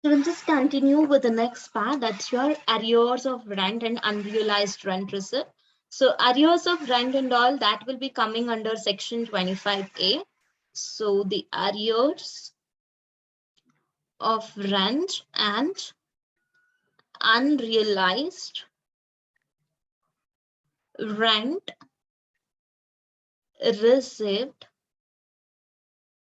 So we'll just continue with the next part. That's your arrears of rent and unrealized rent receipt. So arrears of rent and all that will be coming under section 25A. So the arrears of rent and unrealized rent received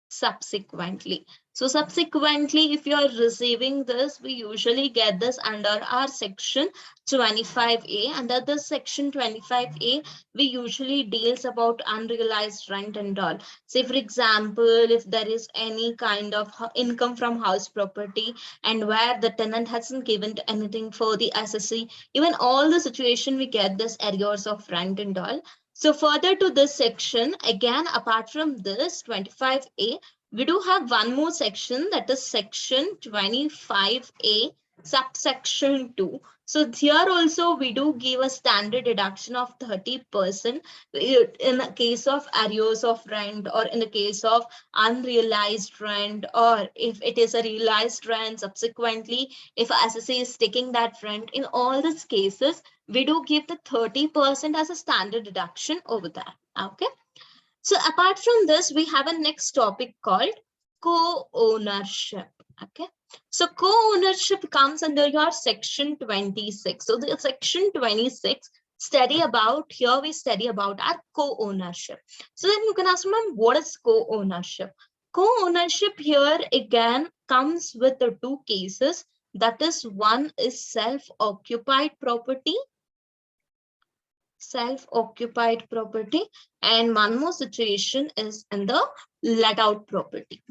subsequently. So subsequently, if you are receiving this, we usually get this under our section 25A. Under the section 25A, we usually deals about unrealized rent and all. Say for example, if there is any kind of income from house property and where the tenant hasn't given anything for the SSC, even all the situation we get this arrears of rent and all. So further to this section, again, apart from this 25A, we do have one more section, that is section 25A subsection 2. So here also we do give a standard deduction of 30% in the case of arrears of rent, or in the case of unrealized rent, or if it is a realized rent subsequently, if SSA is taking that rent. In all these cases, we do give the 30% as a standard deduction over there. Okay. So apart from this, we have a next topic called co-ownership. Okay. So co-ownership comes under your section 26. So the section 26 study about, here we study about our co-ownership. So then you can ask, ma'am, what is co-ownership? Co-ownership here again comes with the two cases. That is, one is self-occupied property, and one more situation is in the let out property.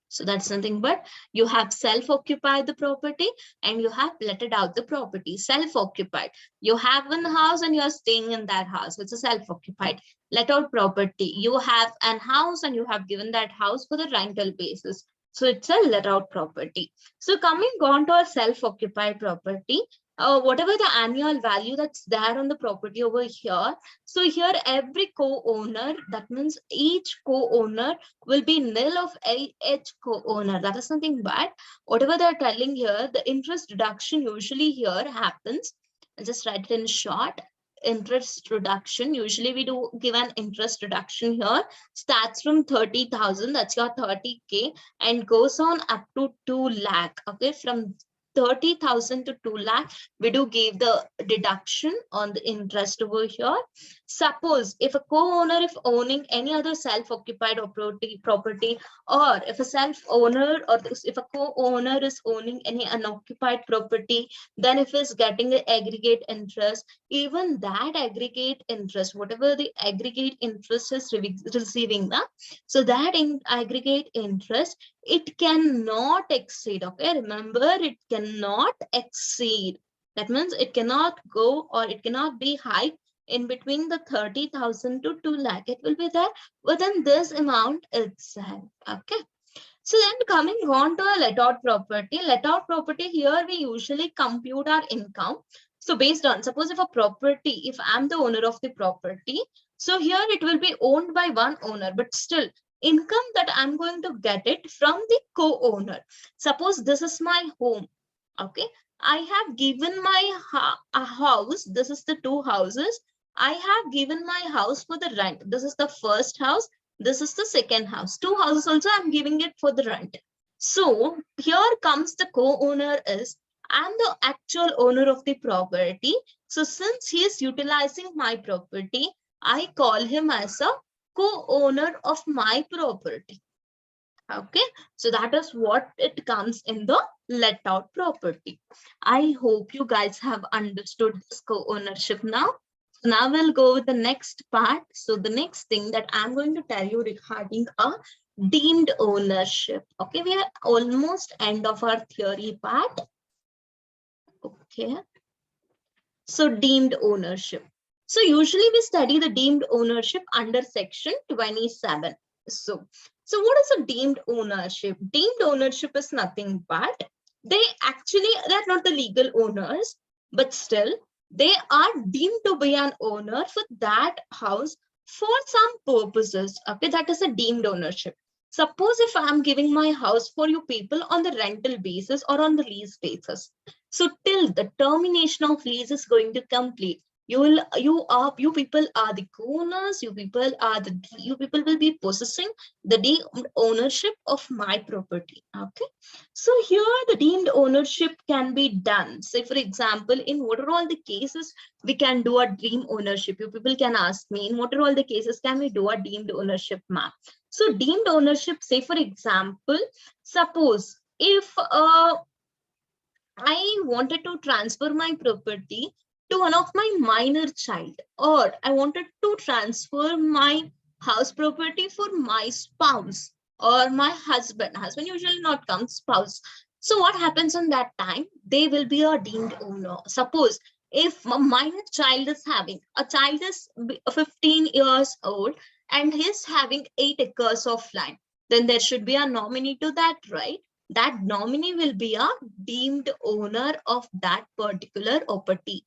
So that's nothing but you have self-occupied the property and you have letted out the property. Self-occupied, you have one house and you are staying in that house. It's a self-occupied. Let out property, you have an house and you have given that house for the rental basis. So it's a let out property. So coming on to a self-occupied property, whatever the annual value that's there on the property over here. So here every co-owner, that means each co-owner will be nil of each co-owner. That is something bad. Whatever they're telling here, the interest deduction usually here happens. I'll just write it in short. Interest reduction, usually we do give an interest reduction here, starts from 30,000, that's your 30K, and goes on up to 2 lakh. Okay, from 30,000 to 2 lakh, we do give the deduction on the interest over here. Suppose if a co-owner, if owning any other self-occupied property, or if a self-owner or if a co-owner is owning any unoccupied property, then if he's getting the aggregate interest, even that aggregate interest, whatever the aggregate interest is receiving, so that in aggregate interest, it cannot exceed. Okay, remember, it cannot exceed. That means it cannot go, or it cannot be high in between the 30,000 to 2 lakh. It will be there within this amount itself. Okay. So then coming on to a let out property. Let out property, here we usually compute our income. So based on, suppose if a property, if I'm the owner of the property, so here it will be owned by one owner, but still income that I'm going to get it from the co-owner. Suppose this is my home. Okay. I have given my house. This is the two houses. I have given my house for the rent. This is the first house. This is the second house. Two houses also I'm giving it for the rent. So here comes the co-owner is, I'm the actual owner of the property. So since he is utilizing my property, I call him as a co-owner of my property. Okay, so that is what it comes in the let out property. I hope you guys have understood this co-ownership now. So now we'll go with the next part. So the next thing that I'm going to tell you regarding a deemed ownership. Okay, we are almost end of our theory part. Okay, so deemed ownership. So usually we study the deemed ownership under section 27. So what is a deemed ownership? Deemed ownership is nothing but they're not the legal owners, but still they are deemed to be an owner for that house for some purposes. Okay, that is a deemed ownership. Suppose if I'm giving my house for you people on the rental basis or on the lease basis. So till the termination of lease is going to complete, you people are the owners, you people will be possessing the deemed ownership of my property. Okay. So here the deemed ownership can be done. Say for example, in what are all the cases we can do a deemed ownership? You people can ask me, in what are all the cases can we do a deemed ownership map? So deemed ownership, say for example, suppose if I wanted to transfer my property to one of my minor child, or I wanted to transfer my house property for my spouse or my husband. Husband usually not comes, spouse. So what happens in that time? They will be a deemed owner. Suppose if a minor child is having, a child is 15 years old and he's having 8 acres of land, then there should be a nominee to that, right? That nominee will be a deemed owner of that particular property.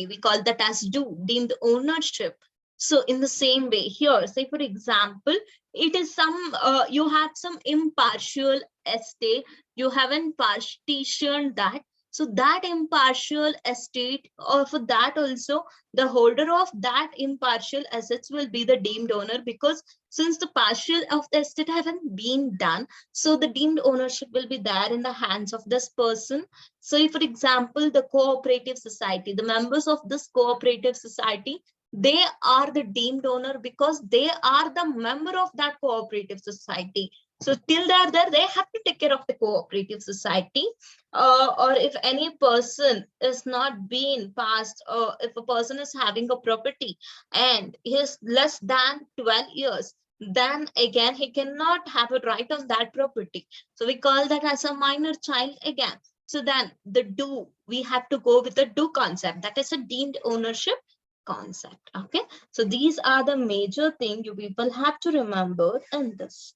We call that as deemed ownership. So in the same way here, say for example, it is some you have some impartial estate, you haven't partitioned that. So that impartial estate, or for that also, the holder of that impartial assets will be the deemed owner, because since the partial of the estate haven't been done, so the deemed ownership will be there in the hands of this person. So if, for example, the cooperative society, the members of this cooperative society, they are the deemed owner because they are the member of that cooperative society. So till they are there, they have to take care of the cooperative society. Or if any person is not being passed, or if a person is having a property and he is less than 12 years, then again he cannot have a right on that property. So we call that as a minor child again. So then we have to go with the concept, that is a deemed ownership concept. Okay, so these are the major thing you people have to remember in this.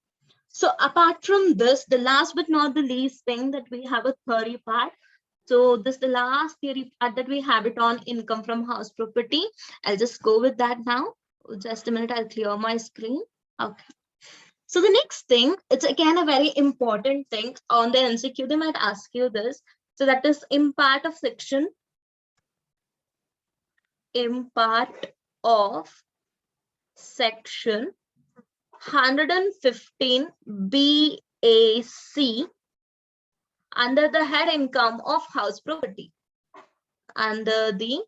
So apart from this, the last but not the least thing, that we have a theory part. So this is the last theory part that we have it on income from house property. I'll just go with that now. Just a minute, I'll clear my screen. Okay. So the next thing, it's again a very important thing on the MCQ. They might ask you this. So that is in part of section, in part of section 115 BAC under the head income of house property. Under the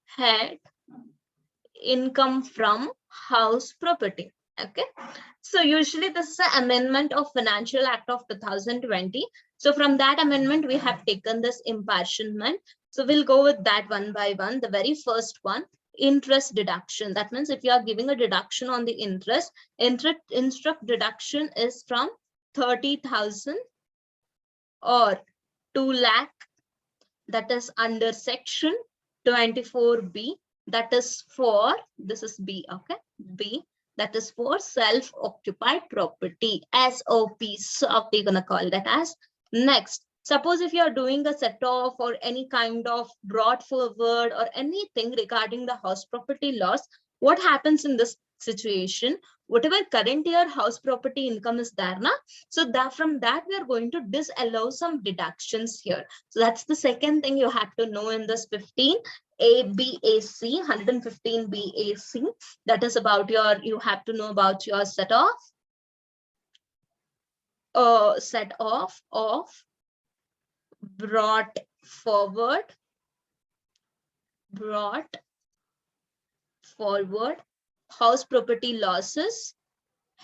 head income from house property. Okay, so usually this is an amendment of Financial Act of 2020. So from that amendment, we have taken this impartialment. So we'll go with that one by one. The very first one, interest deduction. That means if you are giving a deduction on the interest deduction is from 30,000 or 2 lakh. That is under section 24B. That is for, this is B, okay, B, that is for self-occupied property, SOP. So we're gonna call that as. Next, suppose if you are doing a set-off or any kind of brought forward or anything regarding the house property loss, what happens in this situation? Whatever current year house property income is there, na? So that from that we are going to disallow some deductions here. So that's the second thing you have to know in this 15 BAC, 115 BAC. That is about your, you have to know about your set off of brought forward house property losses,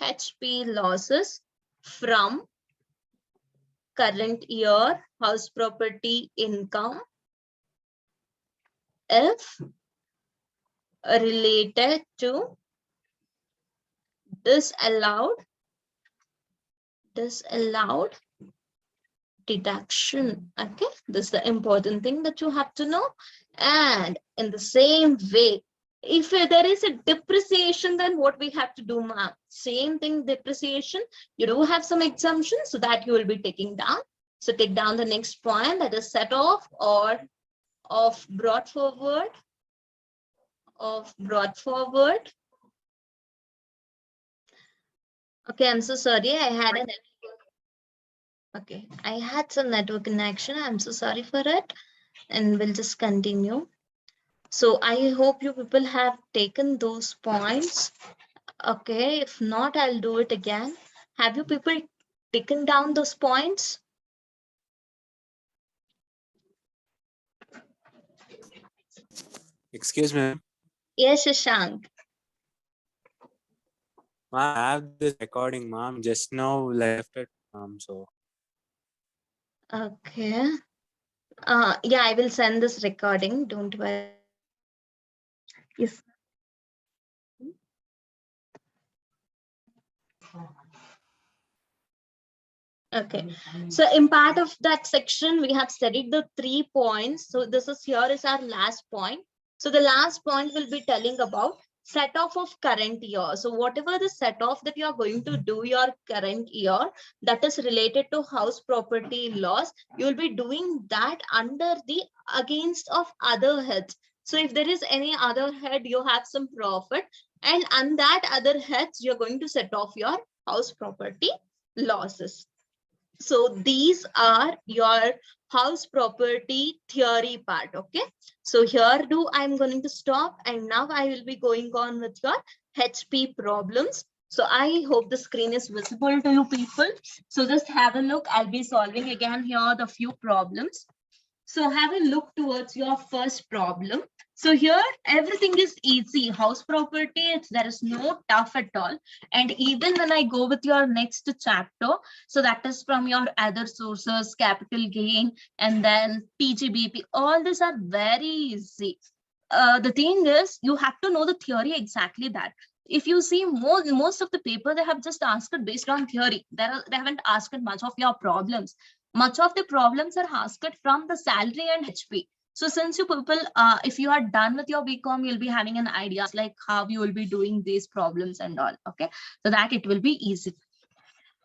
HP losses from current year house property income if related to disallowed deduction. Okay, this is the important thing that you have to know. And in the same way, if there is a depreciation, then what we have to do, ma'am? Same thing, depreciation, you do have some exemptions, so that you will be taking down. So take down the next point, that is set off or of brought forward Okay, I'm so sorry. I had some network connection. I'm so sorry for it. And we'll just continue. So I hope you people have taken those points. Okay, if not, I'll do it again. Have you people taken down those points? Excuse me, Yes, Shashank. ma'am, I have this recording, ma'am. Just now left it, so. Okay. Yeah, I will send this recording. Don't worry. Yes. Okay. So in part of that section, we have studied the 3 points. So this is here is our last point. So the last point will be telling about set off of current year. So whatever the set off that you are going to do your current year that is related to house property loss, you will be doing that under the against of other heads. So if there is any other head, you have some profit, and on that other heads, you're going to set off your house property losses. So these are your house property theory part. Okay, so here do I'm going to stop, and now I will be going on with your HP problems. So I hope the screen is visible to you people. So just have a look. I'll be solving again here the few problems. So have a look towards your first problem. So here everything is easy. House property, there is no tough at all. And even when I go with your next chapter, so that is from your other sources, capital gain, and then PGBP, all these are very easy. The thing is, you have to know the theory exactly that. If you see most of the paper, they have just asked it based on theory. They haven't asked much of your problems. Much of the problems are asked from the salary and HP. So since you people, if you are done with your BCom, you'll be having an idea like how you will be doing these problems and all. Okay, so that it will be easy.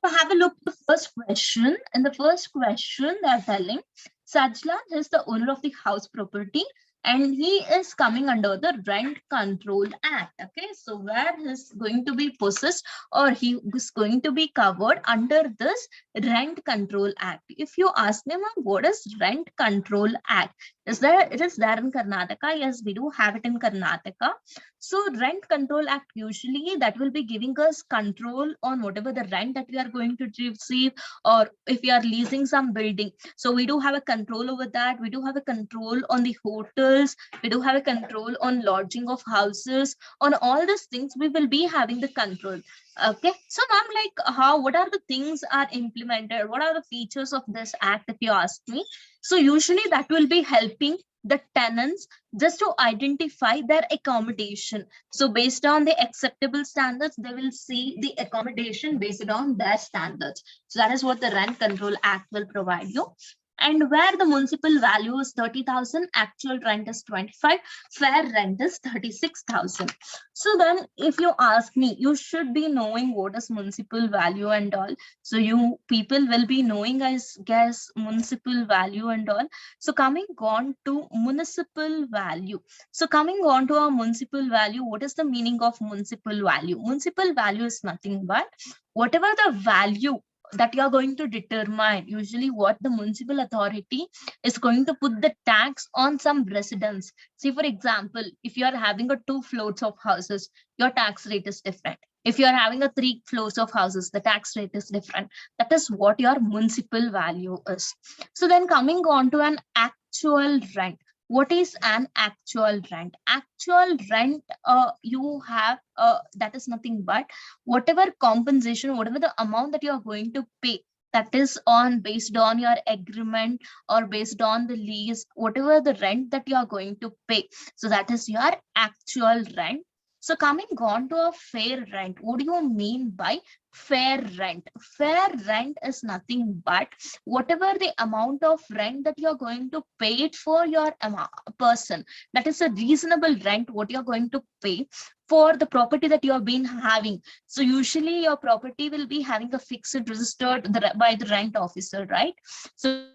So have a look at the first question. In the first question, they're telling Sajlan is the owner of the house property and he is coming under the Rent Control Act. Okay, so where he's going to be possessed or he is going to be covered under this Rent Control Act. If you ask me, ma'am, what is Rent Control Act? It is there in Karnataka? Yes, we do have it in Karnataka. So Rent Control Act, usually that will be giving us control on whatever the rent that we are going to receive, or if we are leasing some building. So we do have a control over that. We do have a control on the hotels. We do have a control on lodging of houses. On all these things, we will be having the control. Okay. So ma'am, like what are the things are implemented? What are the features of this act if you ask me? So usually that will be helping the tenants just to identify their accommodation. So based on the acceptable standards, they will see the accommodation based on their standards. So that is what the Rent Control Act will provide you. And where the municipal value is 30,000, actual rent is 25, fair rent is 36,000. So then if you ask me, you should be knowing what is municipal value and all. So you people will be knowing, I guess, municipal value and all. So coming on to municipal value. So coming on to our municipal value, what is the meaning of municipal value? Municipal value is nothing but whatever the value that you are going to determine, usually what the municipal authority is going to put the tax on some residents. See, for example, if you are having a 2 floors of houses, your tax rate is different. If you are having a 3 floors of houses, the tax rate is different. That is what your municipal value is. So then coming on to an actual rent. What is an actual rent? Actual rent, you have, that is nothing but whatever compensation, whatever the amount that you are going to pay, that is on based on your agreement or based on the lease, whatever the rent that you are going to pay. So that is your actual rent. So coming on to a fair rent, what do you mean by fair rent? Fair rent is nothing but whatever the amount of rent that you're going to pay it for your person, that is a reasonable rent what you're going to pay for the property that you have been having. So usually your property will be having a fixed registered by the rent officer, right? So